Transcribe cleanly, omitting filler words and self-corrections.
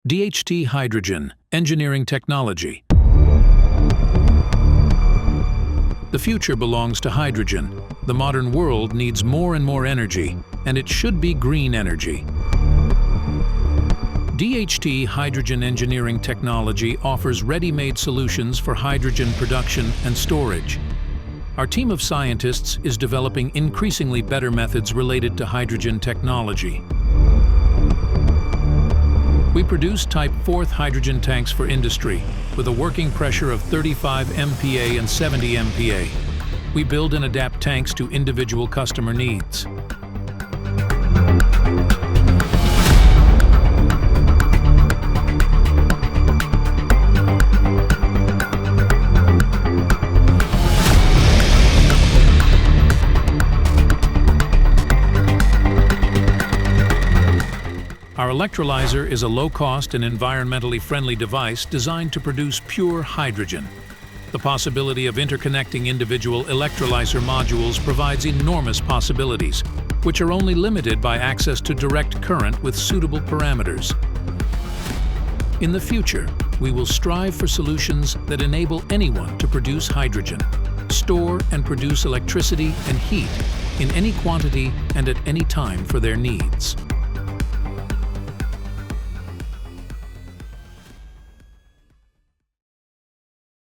DHT-Hydrogen, engineering technology. The future belongs to hydrogen. The modern world needs more and more energy, and it should be green energy. DHT-Hydrogen engineering technology offers ready-made solutions for hydrogen production and storage. Our team of scientists is developing increasingly better methods related to hydrogen technology. We produce Type 4th hydrogen tanks for industry, with a working pressure of 35 MPa and 70 MPa. We build and adapt tanks to individual customer needs. Our electrolyser is a low-cost and environmentally friendly device designed to produce pure hydrogen. The possibility of interconnecting individual electrolyser modules provides enormous possibilities, which are only limited by access to direct current with suitable parameters. In the future, we will strive for solutions that enable anyone to produce hydrogen, store and produce electricity and heat in any quantity and at any time for their needs.